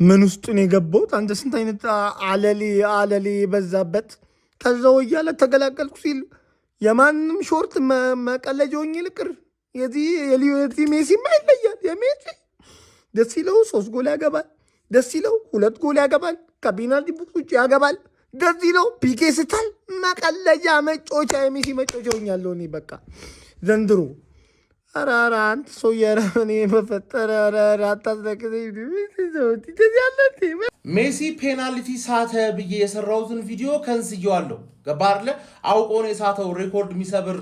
ምን ውስጥ ነው የገባሁት? አንተ ስንት አይነት አለሌ በዛበት ከዛው እያለ ተገላገልኩ ሲል የማንም ሾርት መቀለጃ ሆኜ ልቅር። የዚህ ሜሲማ ይለያል። የሜሲ ደስ ይለው 3 ጎል ያገባል፣ ደስ ይለው 2 ጎል ያገባል፣ ከፔናልቲ ቦክስ ውጭ ያገባል፣ ደስ ይለው ፒኬ ስታል መቀለጃ መጮቻ የሜሲ መጮቻ ሆኛለሁ እኔ በቃ ዘንድሮ። ኧረ አንተ ሰው የረኔ መፈጠረ ሜሲ ፔናልቲ ሳተ ብዬ የሰራሁትን ቪዲዮ ከንስየዋለሁ። ገባህ አይደለ? አውቆ ነው የሳተው። ሬኮርድ የሚሰብር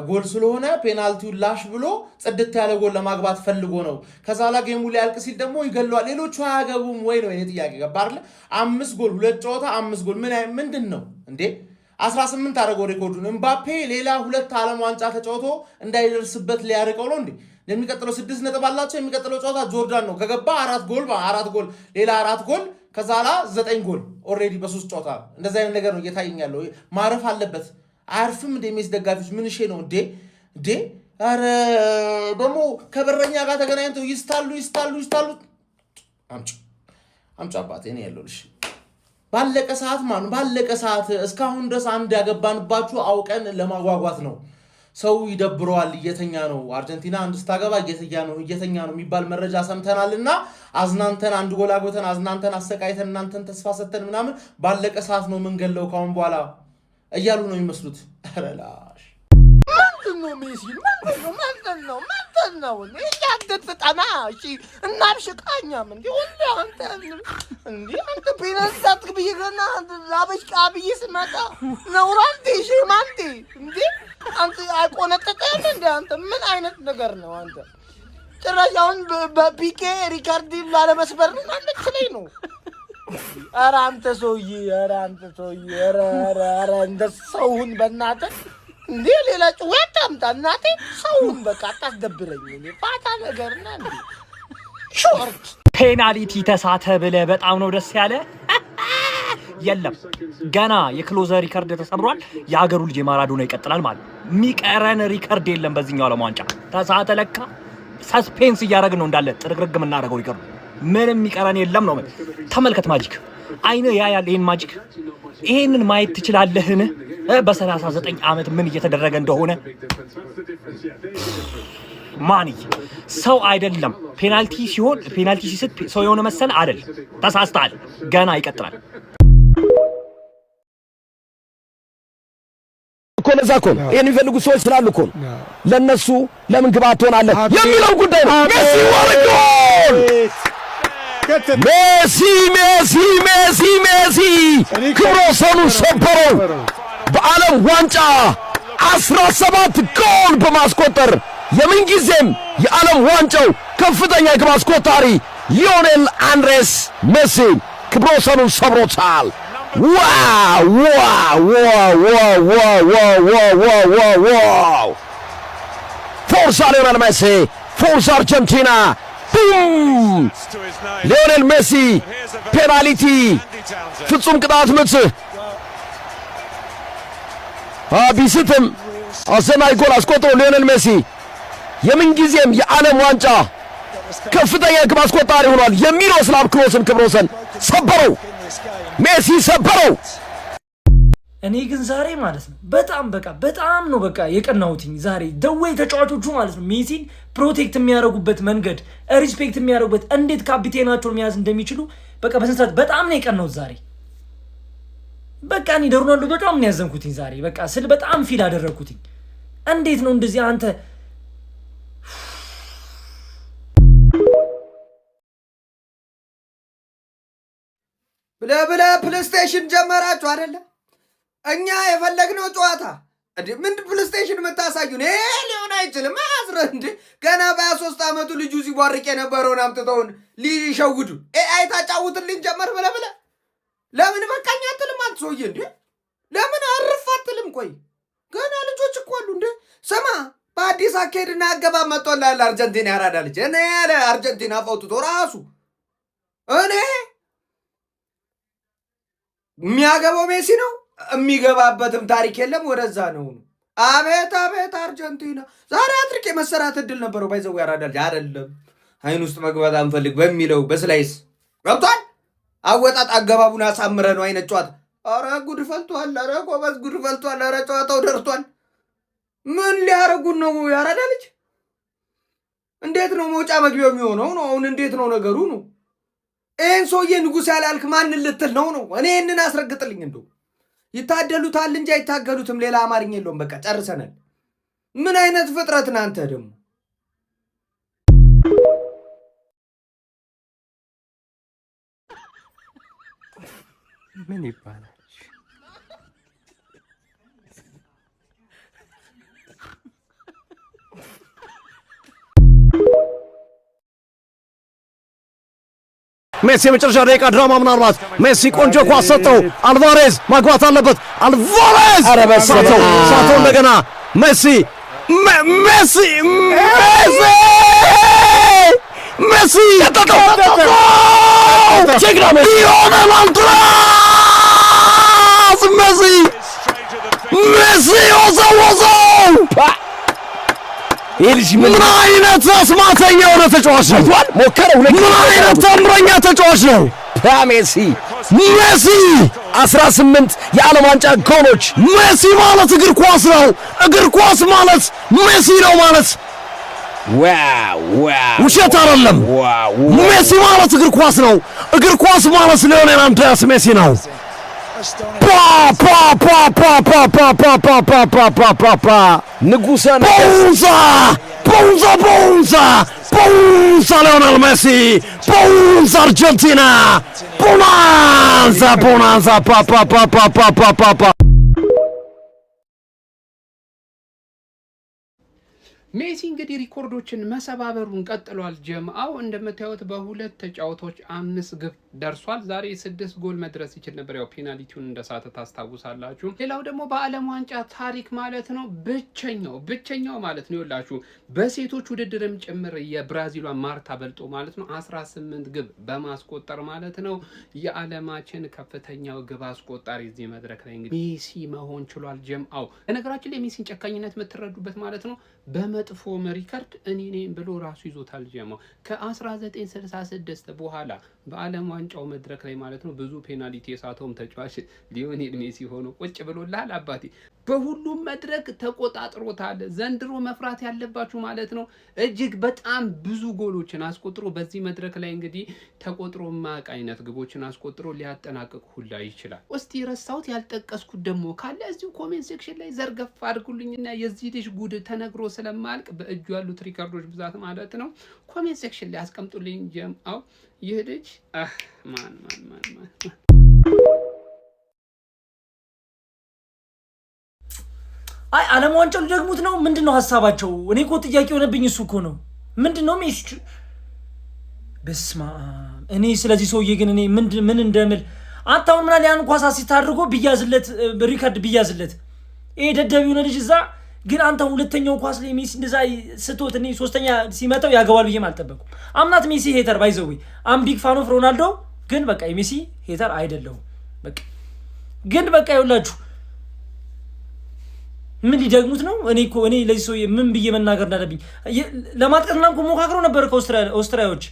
ጎል ስለሆነ ፔናልቲውን ላሽ ብሎ ጽድት ያለ ጎል ለማግባት ፈልጎ ነው። ከዛ ላይ ጌሙ ሊያልቅ ሲል ደግሞ ይገለዋል። ሌሎቹ አያገቡም ወይ ነው የኔ ጥያቄ። ገባህ አይደለ? 5 ጎል 2 ጨዋታ 5 ጎል ምንድን ነው እንዴ? 18 አደረገው ሬኮርዱን። ኤምባፔ ሌላ 2 ዓለም ዋንጫ ተጫውቶ እንዳይደርስበት ሊያርቀው ነው እንዴ? የሚቀጥለው 6 ነጥብ አላቸው። የሚቀጥለው ጨዋታ ጆርዳን ነው። ከገባ 4 ጎል ሌላ 4 ጎል ከዛ ላ 9 ጎል ኦልሬዲ በ3 ጨዋታ። እንደዛ አይነት ነገር ነው እየታየኝ ያለው። ማረፍ አለበት። አያርፍም እንደ ሜሲ ደጋፊዎች ምን እሺ ነው እንዴ? አረ ደግሞ ከበረኛ ጋር ተገናኝተው ይስታሉ። አምጪ አባቴ እኔ ያለሁልሽ ባለቀ ሰዓት እስካሁን ድረስ አንድ ያገባንባችሁ አውቀን ለማጓጓት ነው። ሰው ይደብረዋል፣ እየተኛ ነው። አርጀንቲና አንድ ስታገባ እየተኛ ነው የሚባል መረጃ ሰምተናልና አዝናንተን አንድ ጎል አግብተን አዝናንተን አሰቃይተን እናንተን ተስፋ ሰተን ምናምን ባለቀ ሰዓት ነው የምንገለው ካሁን በኋላ እያሉ ነው የሚመስሉት። ረላሽ ምንድነው ሜሲ ምንድነው ያደፍጣና እሺ እናብሽቃኛም እንዴ ሁሉ አንተ ፔናልቲ ብዬና ላበሽቃ ብዬ ስመጣ ነውራንቴ ሸማንቴ እንዴ አንተ አቆነጠጠም እንዴ? አንተ ምን አይነት ነገር ነው አንተ? ጭራሻውን በፒኬ ሪካርድ ላለመስበር ነው አንተ ስለይ ነው። ኧረ አንተ ሰውዬ ኧረ እንደ ሰውን በእናትህ እንዴ ሌላ ጭዋታ አምጣ እናቴ። ሰውን በቃ አታስደብረኝ። እኔ ፋታ ነገርና እንዴ ሾርት ፔናልቲ ተሳተ ብለህ በጣም ነው ደስ ያለ። የለም ገና የክሎዘር ሪከርድ ተሰብሯል። የሀገሩ ልጅ ማራዶና ይቀጥላል ማለት የሚቀረን ሪከርድ የለም በዚህኛው ዓለም ዋንጫ። ተሳተ ለካ ሰስፔንስ እያደረግን ነው እንዳለ ጥርግርግ የምናደርገው ሪከርድ ምንም የሚቀረን የለም ነው። ተመልከት ማጂክ አይነ ያያል። ይሄን ማጂክ ይሄንን ማየት ትችላለህን? በ39 ዓመት ምን እየተደረገ እንደሆነ ማን ሰው አይደለም። ፔናልቲ ሲስት ሰው የሆነ መሰለ አይደል? ተሳስተሃል። ገና ይቀጥላል እኮ ለዛ እኮ ይሄን የሚፈልጉ ሰዎች ስላሉ እኮ ለነሱ ለምን ግባት ትሆናለህ የሚለው ጉዳይ ነው። ሜሲ ወርጎል ሜሲ ክብሮሰኑን ሰበረው። በዓለም ዋንጫ 17 ጎል በማስቆጠር የምንጊዜም የዓለም ዋንጫው ከፍተኛ ግብ አስቆጣሪ ሊዮኔል አንድሬስ ሜሲ ክብሮሰኑን ሰብሮታል። ዋው! ፎርሳ ሊዮኔል ሜሲ፣ ፎርሳ አርጀንቲና። ቡም! ሊዮኔል ሜሲ ፔናልቲ ፍጹም ቅጣት ምት ቢስትም አሰናይ ጎል አስቆጥሮ ሊዮኔል ሜሲ የምንጊዜም የዓለም ዋንጫ ከፍተኛ ግብ አስቆጣሪ ሆኗል። የሚሮስላቭ ክሎስን ክብሮሰን ሰበረው። ሜሲ ሰበረው። እኔ ግን ዛሬ ማለት ነው በጣም ነው የቀናሁትኝ ዛሬ ደዌ ተጫዋቾቹ ማለት ነው ሜሲን ፕሮቴክት የሚያደርጉበት መንገድ ሪስፔክት የሚያደርጉበት እንዴት ካፒቴናቸውን መያዝ እንደሚችሉ በስንት በጣም ነው የቀናሁት ዛሬ። እኔ ሮናልዶ በጣም ነው ያዘንኩትኝ ዛሬ ስል በጣም ፊል አደረኩትኝ። እንዴት ነው እንደዚህ አንተ ብለ ፕሌይስቴሽን ጀመራችሁ አይደለ? እኛ የፈለግነው ጨዋታ ምን ፕሌይስቴሽን የምታሳዩን? ይሄ ሊሆን አይችልም። አዝረ እንዴ ገና በ23 ዓመቱ ልጁ ሲቧርቅ የነበረውን አምጥተውን ሊሸውዱ ኤአይ ታጫውትልኝ ጀመር ብለ ለምን በቃኛ አትልም? አንተ ሰውዬ እንዴ ለምን አርፍ አትልም? ቆይ ገና ልጆች እኮ አሉ እንዴ። ስማ በአዲስ አካሄድና አገባብ መጥቶልሃል። አርጀንቲና ያራዳ ልጅ እኔ ያለ አርጀንቲና ፈውጥቶ ራሱ እኔ የሚያገባው ሜሲ ነው። የሚገባበትም ታሪክ የለም። ወደዛ ነው። አቤት አርጀንቲና ዛሬ አትሪክ የመሰራት እድል ነበረው። ባይዘው ያራዳል አይደለም አይን ውስጥ መግባት አንፈልግ በሚለው በስላይስ ገብቷል። አወጣጥ አገባቡን አሳምረ ነው አይነት ጨዋታ። ኧረ ጉድ ፈልቷል። ኧረ ጎበዝ ጉድ ፈልቷል። ኧረ ጨዋታው ደርቷል። ምን ሊያረጉን ነው? ያራዳ ልጅ እንዴት ነው መውጫ መግቢያው የሚሆነው ነው? አሁን እንዴት ነው ነገሩ ነው? ይህን ሰውዬ ንጉሥ ያላልክ ማንን ልትል ነው? እኔ ይህንን አስረግጥልኝ። እንደው ይታደሉታል እንጂ አይታገሉትም። ሌላ አማርኛ የለውም። በቃ ጨርሰናል። ምን አይነት ፍጥረት ናንተ ደግሞ? ምን ይባላል? ሜሲ የመጨረሻ ደቂቃ ድራማ ምናልባት ሜሲ ቆንጆ ኳስ ሰጠው። አልቫሬዝ ማግባት አለበት። አልቫሬዝ ሳተው እንደገና ሜሲ ጀግና ሜሲ ሊዮኔል አንድሬስ ሜሲ ወዘወዘው። ይህ ልጅ ምን አይነት አስማተኛ የሆነ ተጫዋች ነው! ሞከረው። ምን አይነት ተምረኛ ተጫዋች ነው! ሜሲ 18 የዓለም ዋንጫ ጎሎች። ሜሲ ማለት እግር ኳስ ነው። እግር ኳስ ማለት ሜሲ ነው ማለት ውሸት አይደለም። ሜሲ ማለት እግር ኳስ ነው። እግር ኳስ ማለት ሊዮኔል አንድሬስ ሜሲ ነው። ንጉሠ ቦንዛ ሊዮኔል ሜሲ ቦንዛ አርጀንቲና ቦናንዛ ሜሲ እንግዲህ ሪኮርዶችን መሰባበሩን ቀጥሏል። ጀምአው እንደምታዩት በሁለት ተጫዋቾች 5 ግብ ደርሷል። ዛሬ 6 ጎል መድረስ ይችል ነበር። ያው ፔናልቲውን እንደሳተ ታስታውሳላችሁ። ሌላው ደግሞ በዓለም ዋንጫ ታሪክ ማለት ነው ብቸኛው ማለት ነው ይላችሁ በሴቶች ውድድርም ጭምር የብራዚሏ ማርታ በልጦ ማለት ነው 18 ግብ በማስቆጠር ማለት ነው የዓለማችን ከፍተኛው ግብ አስቆጣሪ እዚህ መድረክ ላይ እንግዲህ ሜሲ መሆን ችሏል። ጀምአው ለነገራችን ላይ ሜሲን ጨካኝነት የምትረዱበት ማለት ነው በመጥፎ ሪከርድ እኔ ነኝ ብሎ ራሱ ይዞታል። ጀማው ከ1966 በኋላ በዓለም ዋንጫው መድረክ ላይ ማለት ነው ብዙ ፔናልቲ የሳተውም ተጫዋች ሊዮኔል ሜሲ ሆኖ ቁጭ ብሎላል። አባቴ በሁሉም መድረክ ተቆጣጥሮታል። ዘንድሮ መፍራት ያለባችሁ ማለት ነው እጅግ በጣም ብዙ ጎሎችን አስቆጥሮ በዚህ መድረክ ላይ እንግዲህ ተቆጥሮ ማቅ አይነት ግቦችን አስቆጥሮ ሊያጠናቅቅ ሁላ ይችላል። እስቲ ረሳውት ያልጠቀስኩት ደግሞ ካለ እዚሁ ኮሜንት ሴክሽን ላይ ዘርገፍ አድርጉልኝና የዚህ ልጅ ጉድ ተነግሮ ስለማልቅ በእጁ ያሉት ሪከርዶች ብዛት ማለት ነው ኮሜንት ሴክሽን ላይ አስቀምጡልኝ። ጀምአው ይህ ልጅ ማን አይ ዓለም ዋንጫው ሊደግሙት ነው። ምንድነው ሐሳባቸው? እኔ እኮ ጥያቄ ሆነብኝ። እሱ እኮ ነው ምንድነው ሜሲ በስማ እኔ ስለዚህ ሰውዬ ግን እኔ ምን እንደምል አታውን ምናል ያን ኳስ አሲስት አድርጎ ቢያዝለት ሪከርድ ቢያዝለት ይሄ ደደብ የሆነ ልጅ እዛ ግን አንተ ሁለተኛው ኳስ ላይ ሜሲ እንደዛ ስቶት እኔ ሶስተኛ ሲመጣው ያገባል ብዬ አልጠበቅኩም። አምናት ሜሲ ሄተር ባይዘው አም ቢግ ፋን ኦፍ ሮናልዶ ግን በቃ የሜሲ ሄተር አይደለም። በቃ ግን በቃ ይኸውላችሁ ምን ሊደግሙት ነው? እኔ ለዚህ ሰው ምን ብዬ መናገር እንዳለብኝ ለማጥቀት ምናምን ሞካክረው ነበር ከኦስትሪያዎች